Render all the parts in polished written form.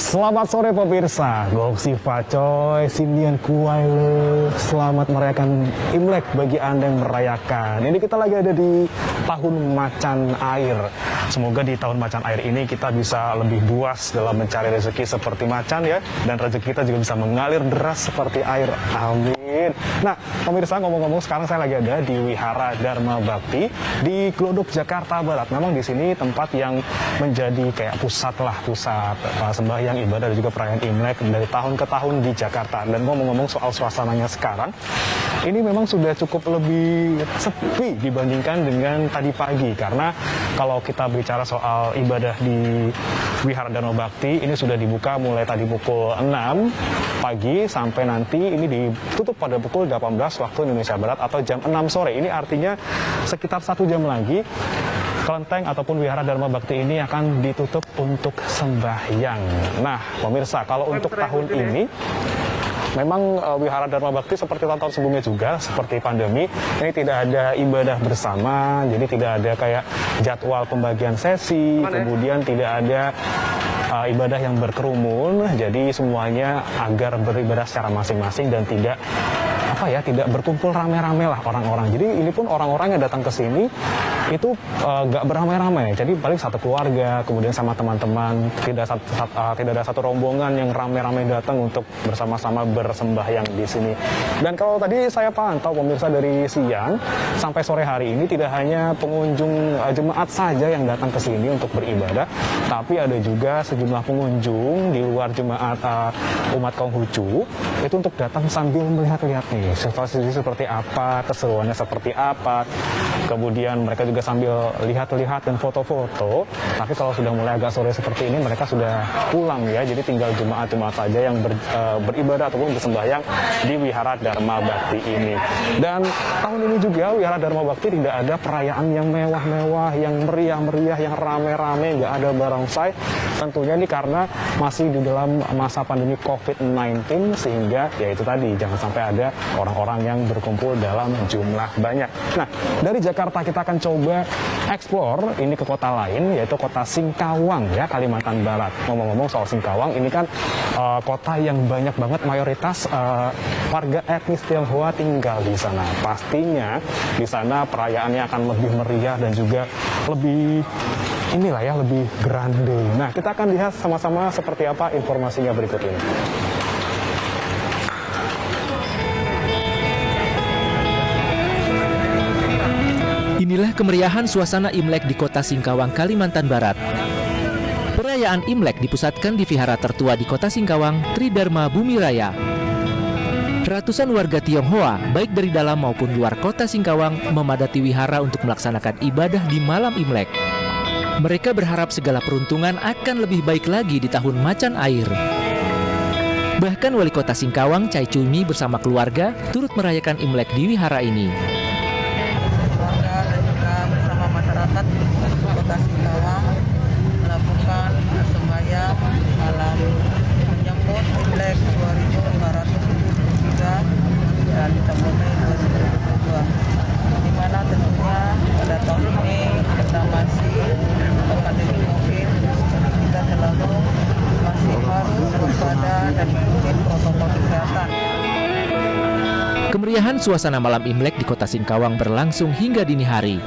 Selamat sore pemirsa, Gongsiva coy, Sindian Kuaile. Selamat merayakan Imlek bagi Anda yang merayakan. Ini kita lagi ada di tahun macan air. Semoga di tahun macan air ini kita bisa lebih buas dalam mencari rezeki seperti macan ya. Dan rezeki kita juga bisa mengalir deras seperti air. Amin. Nah pemirsa, ngomong-ngomong sekarang saya lagi ada di Wihara Dharma Bakti di Glodok, Jakarta Barat. Memang di sini tempat yang menjadi kayak pusat sembahyang ibadah dan juga perayaan Imlek dari tahun ke tahun di Jakarta. Dan ngomong-ngomong soal suasananya sekarang, ini memang sudah cukup lebih sepi dibandingkan dengan tadi pagi. Karena kalau kita bicara soal ibadah di Wihara Dharma Bakti, ini sudah dibuka mulai tadi pukul 6 pagi sampai nanti ini ditutup pada pukul 18 waktu Indonesia Barat atau jam 6 sore. Ini artinya sekitar 1 jam lagi kelenteng ataupun Wihara Dharma Bakti ini akan ditutup untuk sembahyang. Nah, pemirsa, kalau untuk tahun ini memang Wihara Dharma Bakti seperti tahun-tahun sebelumnya juga, seperti pandemi, ini tidak ada ibadah bersama, jadi tidak ada kayak jadwal pembagian sesi, kemudian tidak ada ibadah yang berkerumun, jadi semuanya agar beribadah secara masing-masing dan tidak berkumpul rame-rame lah orang-orang. Jadi ini pun orang-orang yang datang ke sini itu nggak beramai-ramai. Jadi paling satu keluarga, kemudian sama teman-teman, tidak ada satu rombongan yang rame-rame datang untuk bersama-sama bersembahyang di sini. Dan kalau tadi saya pantau pemirsa dari siang sampai sore hari ini tidak hanya pengunjung jemaat saja yang datang ke sini untuk beribadah, tapi ada juga sejumlah pengunjung di luar jemaat umat Konghucu itu untuk datang sambil melihat-lihat nih situasi seperti apa, keseruannya seperti apa. Kemudian mereka juga sambil lihat-lihat dan foto-foto. Tapi kalau sudah mulai agak sore seperti ini, mereka sudah pulang ya. Jadi tinggal jemaat-jemaat saja yang beribadah ataupun bersembahyang di Wihara Dharma Bakti ini. Dan tahun ini juga Wihara Dharma Bakti tidak ada perayaan yang mewah-mewah, yang meriah-meriah, yang rame-rame, nggak ada barongsai. Tentunya ini karena masih di dalam masa pandemi COVID-19, sehingga ya itu tadi, jangan sampai ada orang-orang yang berkumpul dalam jumlah banyak. Nah, dari Jakarta kita akan coba explore ini ke kota lain, yaitu kota Singkawang ya, Kalimantan Barat. Ngomong-ngomong soal Singkawang, ini kan kota yang banyak banget mayoritas warga etnis Tionghoa tinggal di sana. Pastinya di sana perayaannya akan lebih meriah dan juga lebih lebih grande. Nah, kita akan lihat sama-sama seperti apa informasinya berikut ini. Inilah kemeriahan suasana Imlek di kota Singkawang, Kalimantan Barat. Perayaan Imlek dipusatkan di vihara tertua di kota Singkawang, Tridharma Bumi Raya. Ratusan warga Tionghoa, baik dari dalam maupun luar kota Singkawang, memadati wihara untuk melaksanakan ibadah di malam Imlek. Mereka berharap segala peruntungan akan lebih baik lagi di tahun macan air. Bahkan Wali Kota Singkawang, Chai Chumi bersama keluarga turut merayakan Imlek di wihara ini. Keluarga dan juga bersama masyarakat Kota Singkawang melakukan sembahyang malam menyambut Imlek 2573 dan tahun 2022, di mana tentunya pada tahun ini kita masih pandemi COVID, kita selalu masih harus waspada dan mengikuti protokol kesehatan. Kemeriahan suasana malam Imlek di kota Singkawang berlangsung hingga dini hari.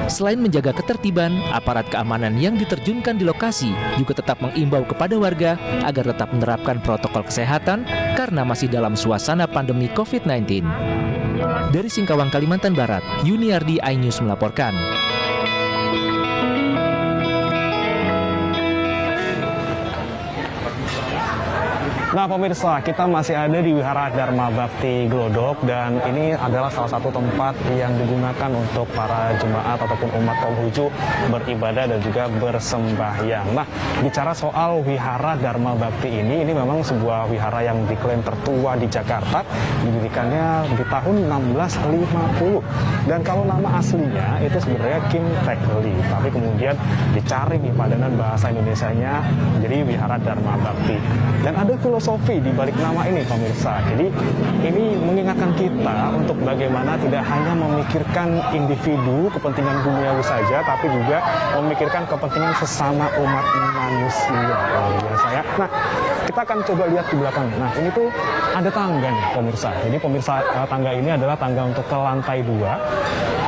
Selain menjaga ketertiban, aparat keamanan yang diterjunkan di lokasi juga tetap mengimbau kepada warga agar tetap menerapkan protokol kesehatan karena masih dalam suasana pandemi COVID-19. Dari Singkawang, Kalimantan Barat, Yuniardi, iNews melaporkan. Nah pemirsa, kita masih ada di Wihara Dharma Bakti Glodok, dan ini adalah salah satu tempat yang digunakan untuk para jemaat ataupun umat Konghucu beribadah dan juga bersembahyang. Nah, bicara soal Wihara Dharma Bakti ini memang sebuah wihara yang diklaim tertua di Jakarta, didirikannya di tahun 1650. Dan kalau nama aslinya itu sebenarnya Kim Tek Li, tapi kemudian dicari nih padanan bahasa Indonesianya jadi Wihara Dharma Bakti. Dan ada filosofi filosofi di balik nama ini, pemirsa. Jadi ini mengingatkan kita untuk bagaimana tidak hanya memikirkan individu, kepentingan duniawi saja, tapi juga memikirkan kepentingan sesama umat manusia. Biasa ya. Nah, kita akan coba lihat di belakang. Nah, ini tuh ada tangga nih, pemirsa. Jadi pemirsa, tangga ini adalah tangga untuk ke lantai 2.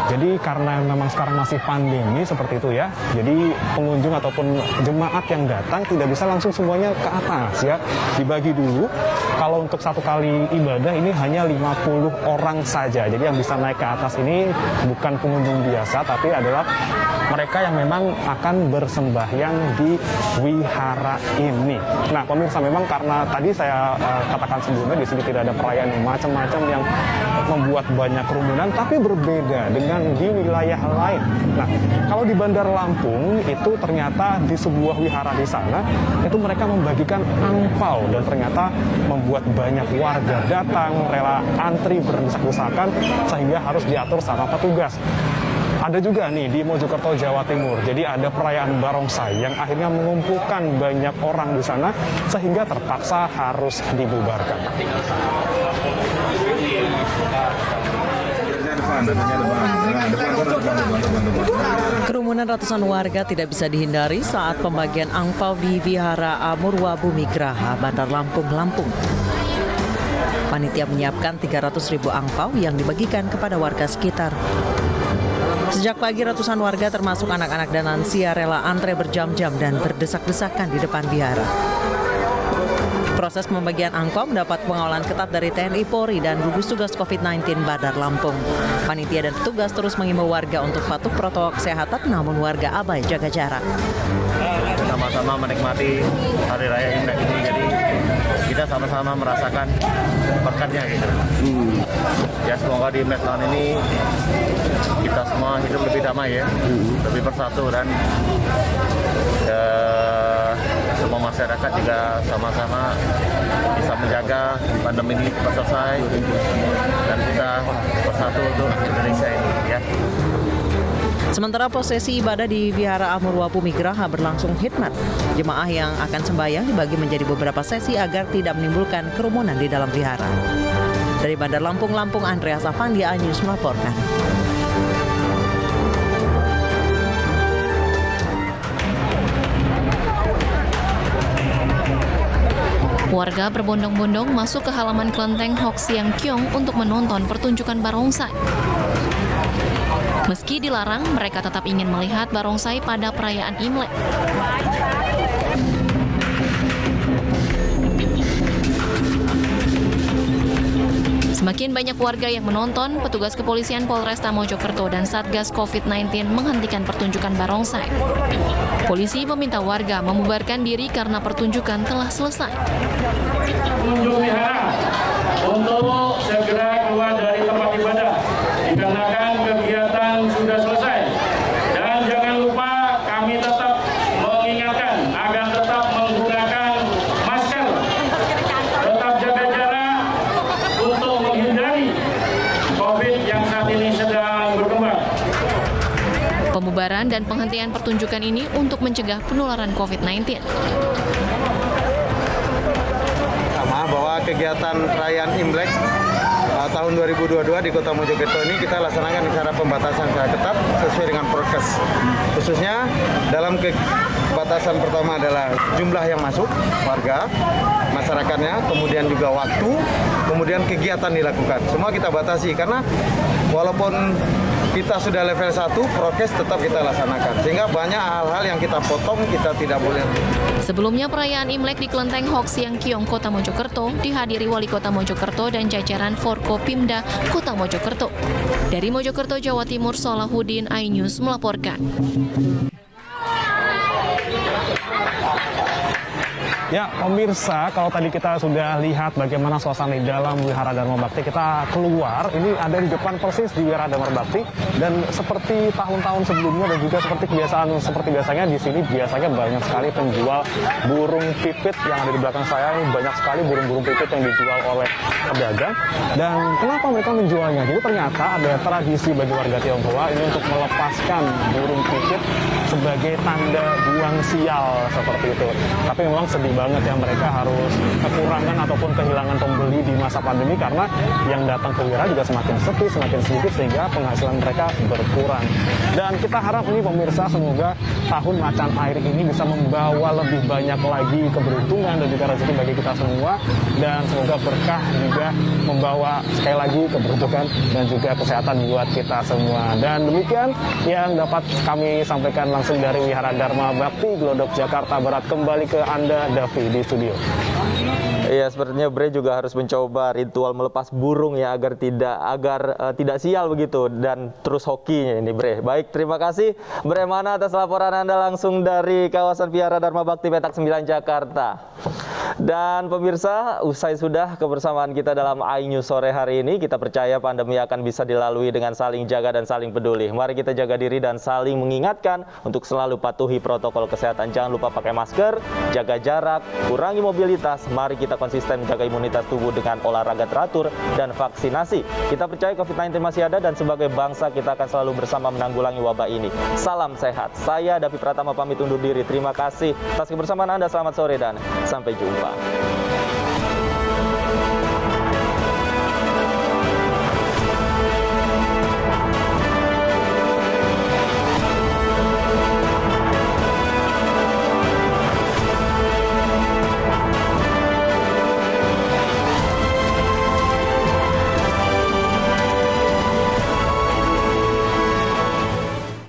Jadi karena memang sekarang masih pandemi seperti itu ya, jadi pengunjung ataupun jemaat yang datang tidak bisa langsung semuanya ke atas ya, dibagi dulu. Kalau untuk satu kali ibadah ini hanya 50 orang saja. Jadi yang bisa naik ke atas ini bukan pengunjung biasa, tapi adalah mereka yang memang akan bersembahyang di wihara ini. Nah, pemirsa, memang karena tadi saya katakan sebelumnya di sini tidak ada perayaan yang macam-macam yang membuat banyak kerumunan, tapi berbeda dengan di wilayah lain. Nah, kalau di Bandar Lampung itu ternyata di sebuah wihara di sana itu mereka membagikan angpau dan ternyata membuat banyak warga datang rela antri berdesak-desakan sehingga harus diatur sama petugas. Ada juga nih di Mojokerto, Jawa Timur. Jadi ada perayaan barongsai yang akhirnya mengumpulkan banyak orang di sana sehingga terpaksa harus dibubarkan. Kerumunan ratusan warga tidak bisa dihindari saat pembagian angpau di Wihara Amurwa Bumi Graha, Bandar Lampung, Lampung. Panitia menyiapkan 300.000 angpau yang dibagikan kepada warga sekitar. Sejak pagi ratusan warga termasuk anak-anak dan lansia rela antre berjam-jam dan berdesak-desakan di depan wihara. Proses pembagian angpau mendapat pengawalan ketat dari TNI Polri dan gugus tugas COVID-19 Bandar Lampung. Panitia dan petugas terus mengimbau warga untuk patuh protokol kesehatan, namun warga abai jaga jarak. Sama-sama menikmati Hari Raya Imlek ini, jadi kita sama-sama merasakan berkatnya gitu. Ya semoga di Imlek tahun ini kita semua hidup lebih damai ya, lebih bersatu dan semua masyarakat juga sama-sama bisa menjaga pandemi ini cepat selesai dan kita bersatu untuk Indonesia ini ya. Sementara prosesi ibadah di Wihara Amurwa Bumi Graha berlangsung hikmat. Jemaah yang akan sembahyang dibagi menjadi beberapa sesi agar tidak menimbulkan kerumunan di dalam wihara. Dari Bandar Lampung, Andreas Afandi, iNews melaporkan. Warga berbondong-bondong masuk ke halaman kelenteng Hok Siang Kyong untuk menonton pertunjukan barongsai. Meski dilarang, mereka tetap ingin melihat barongsai pada perayaan Imlek. Semakin banyak warga yang menonton, petugas kepolisian Polresta Mojokerto dan Satgas COVID-19 menghentikan pertunjukan barongsai. Polisi meminta warga membubarkan diri karena pertunjukan telah selesai. Pengunjung wihara untuk segera keluar dari tempat ibadah dikarenakan kegiatan sudah selesai. Dan jangan lupa kami tetap mengingatkan agar tetap menggunakan masker, tetap jaga jarak untuk menghindari COVID yang saat ini sedang berkembang. Pembubaran dan penghentian pertunjukan ini untuk mencegah penularan COVID-19. Bahwa kegiatan perayaan Imlek tahun 2022 di Kota Mojokerto ini kita laksanakan secara pembatasan secara ketat sesuai dengan prokes. Khususnya dalam batasan pertama adalah jumlah yang masuk warga, masyarakatnya, kemudian juga waktu, kemudian kegiatan dilakukan. Semua kita batasi karena walaupun kita sudah level 1, prokes tetap kita laksanakan. Sehingga banyak hal-hal yang kita potong, kita tidak boleh. Sebelumnya perayaan Imlek di kelenteng Hok Siang Kyong, Kota Mojokerto dihadiri Wali Kota Mojokerto dan jajaran Forkopimda Kota Mojokerto. Dari Mojokerto, Jawa Timur, Solahuddin, iNews melaporkan. Ya, pemirsa, kalau tadi kita sudah lihat bagaimana suasana di dalam Wihara Dharma Bakti, kita keluar, ini ada di depan persis di Wihara Dharma Bakti, dan seperti tahun-tahun sebelumnya dan juga seperti kebiasaan seperti biasanya di sini biasanya banyak sekali penjual burung pipit yang ada di belakang saya. Ini banyak sekali burung-burung pipit yang dijual oleh pedagang. Dan kenapa mereka menjualnya? Jadi ternyata ada tradisi bagi warga Tionghoa ini untuk melepaskan burung pipit sebagai tanda buang sial seperti itu. Tapi memang sedih banget ya mereka harus kekurangan ataupun kehilangan pembeli di masa pandemi karena yang datang ke wihara juga semakin sepi, semakin sedikit sehingga penghasilan mereka berkurang. Dan kita harap nih pemirsa, semoga tahun macan air ini bisa membawa lebih banyak lagi keberuntungan dan juga rezeki bagi kita semua, dan semoga berkah juga membawa sekali lagi keberuntungan dan juga kesehatan buat kita semua. Dan demikian yang dapat kami sampaikan langsung dari Wihara Dharma Bakti Glodok Jakarta Barat. Kembali ke Anda Davi di studio. Iya, sepertinya Bre juga harus mencoba ritual melepas burung ya agar tidak sial begitu dan terus hokinya ini Bre. Baik, terima kasih Bre Mana atas laporan Anda langsung dari kawasan Wihara Dharma Bakti Petak 9 Jakarta. Dan pemirsa, usai sudah kebersamaan kita dalam iNews sore hari ini, kita percaya pandemi akan bisa dilalui dengan saling jaga dan saling peduli. Mari kita jaga diri dan saling mengingatkan untuk selalu patuhi protokol kesehatan. Jangan lupa pakai masker, jaga jarak, kurangi mobilitas. Mari kita konsisten menjaga imunitas tubuh dengan olahraga teratur dan vaksinasi. Kita percaya COVID-19 masih ada dan sebagai bangsa kita akan selalu bersama menanggulangi wabah ini. Salam sehat. Saya Davi Pratama pamit undur diri. Terima kasih atas kebersamaan Anda. Selamat sore dan sampai jumpa.